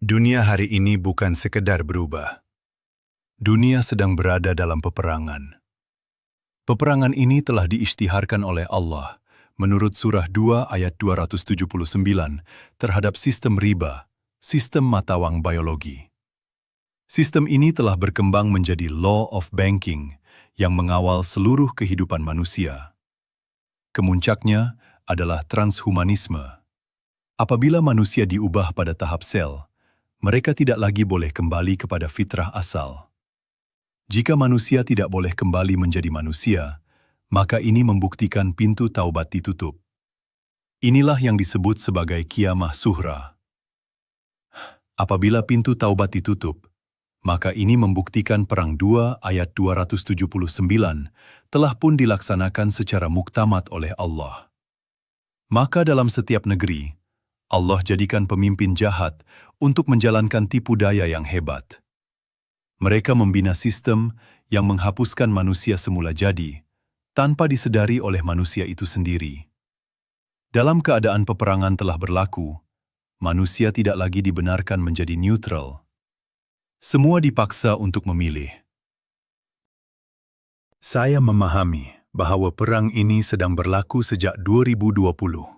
Dunia hari ini bukan sekedar berubah. Dunia sedang berada dalam peperangan. Peperangan ini telah diisytiharkan oleh Allah menurut surah 2 ayat 279 terhadap sistem riba, sistem mata uang biologi. Sistem ini telah berkembang menjadi law of banking yang mengawal seluruh kehidupan manusia. Kemuncaknya adalah transhumanisme. Apabila manusia diubah pada tahap sel, mereka tidak lagi boleh kembali kepada fitrah asal. Jika manusia tidak boleh kembali menjadi manusia, maka ini membuktikan pintu taubat ditutup. Inilah yang disebut sebagai qiyamah sughra. Apabila pintu taubat ditutup, maka ini membuktikan Perang 2 ayat 279 telah pun dilaksanakan secara muktamad oleh Allah. Maka dalam setiap negeri, Allah jadikan pemimpin jahat untuk menjalankan tipu daya yang hebat. Mereka membina sistem yang menghapuskan manusia semula jadi, tanpa disedari oleh manusia itu sendiri. Dalam keadaan peperangan telah berlaku, manusia tidak lagi dibenarkan menjadi neutral. Semua dipaksa untuk memilih. Saya memahami bahwa perang ini sedang berlaku sejak 2020.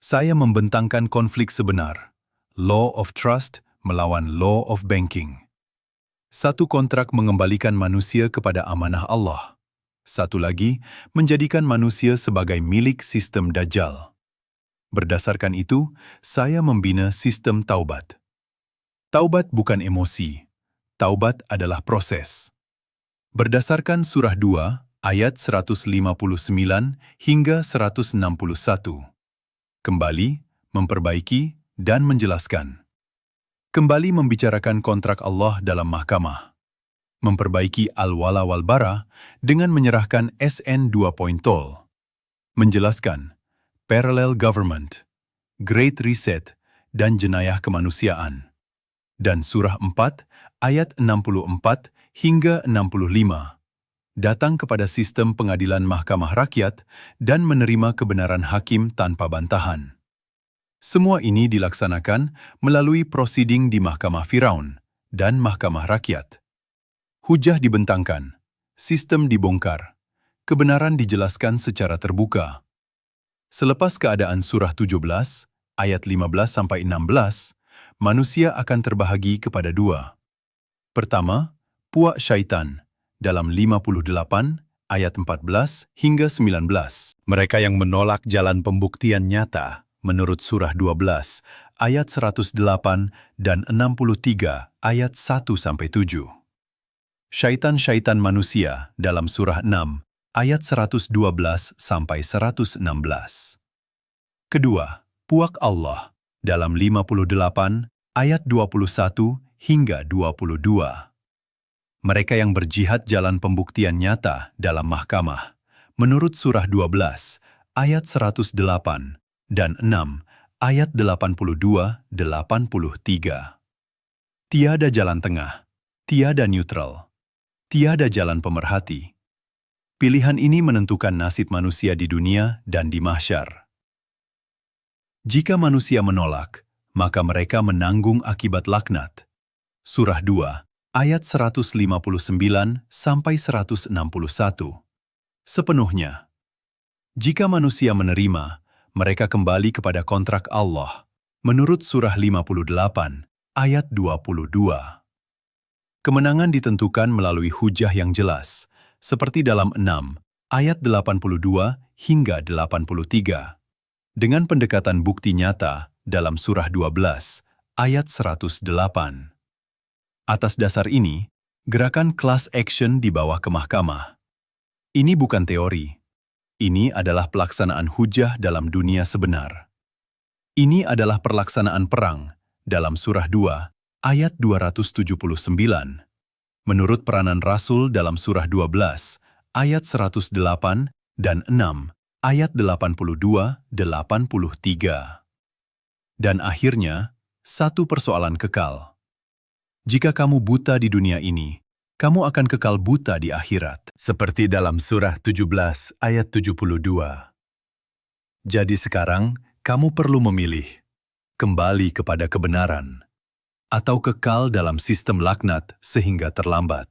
Saya membentangkan konflik sebenar, law of trust melawan law of banking. Satu kontrak mengembalikan manusia kepada amanah Allah. Satu lagi, menjadikan manusia sebagai milik sistem Dajjal. Berdasarkan itu, saya membina sistem taubat. Taubat bukan emosi. Taubat adalah proses. Berdasarkan surah 2, ayat 159 hingga 161. Kembali, memperbaiki, dan menjelaskan. Kembali membicarakan kontrak Allah dalam mahkamah. Memperbaiki al-wala wal-bara dengan menyerahkan SN 2.0. Menjelaskan parallel government, Great Reset, dan jenayah kemanusiaan. Dan surah 4, ayat 64 hingga 65. Datang kepada sistem pengadilan mahkamah rakyat dan menerima kebenaran hakim tanpa bantahan. Semua ini dilaksanakan melalui prosiding di Mahkamah Firaun dan Mahkamah Rakyat. Hujah dibentangkan, sistem dibongkar, kebenaran dijelaskan secara terbuka. Selepas keadaan surah 17, ayat 15-16, manusia akan terbahagi kepada dua. Pertama, puak syaitan, dalam 58 ayat 14 hingga 19. Mereka yang menolak jalan pembuktian nyata menurut surah 12 ayat 108 dan 63 ayat 1-7. Syaitan-syaitan manusia dalam surah 6 ayat 112 sampai 116. Kedua, puak Allah dalam 58 ayat 21 hingga 22. Mereka yang berjihad jalan pembuktian nyata dalam mahkamah, menurut surah 12, ayat 108, dan 6, ayat 82-83. Tiada jalan tengah, tiada neutral, tiada jalan pemerhati. Pilihan ini menentukan nasib manusia di dunia dan di mahsyar. Jika manusia menolak, maka mereka menanggung akibat laknat. Surah 2, ayat 159-161. Sepenuhnya. Jika manusia menerima, mereka kembali kepada kontrak Allah, menurut surah 58, ayat 22. Kemenangan ditentukan melalui hujah yang jelas, seperti dalam 6, ayat 82 hingga 83. Dengan pendekatan bukti nyata dalam surah 12, ayat 108. Atas dasar ini, gerakan class action dibawa ke mahkamah. Ini bukan teori. Ini adalah pelaksanaan hujah dalam dunia sebenar. Ini adalah pelaksanaan perang dalam surah 2, ayat 279. Menurut peranan Rasul dalam surah 12, ayat 108 dan 6, ayat 82-83. Dan akhirnya, satu persoalan kekal. Jika kamu buta di dunia ini, kamu akan kekal buta di akhirat. Seperti dalam surah 17 ayat 72. Jadi sekarang, kamu perlu memilih. Kembali kepada kebenaran. atau kekal dalam sistem laknat sehingga terlambat.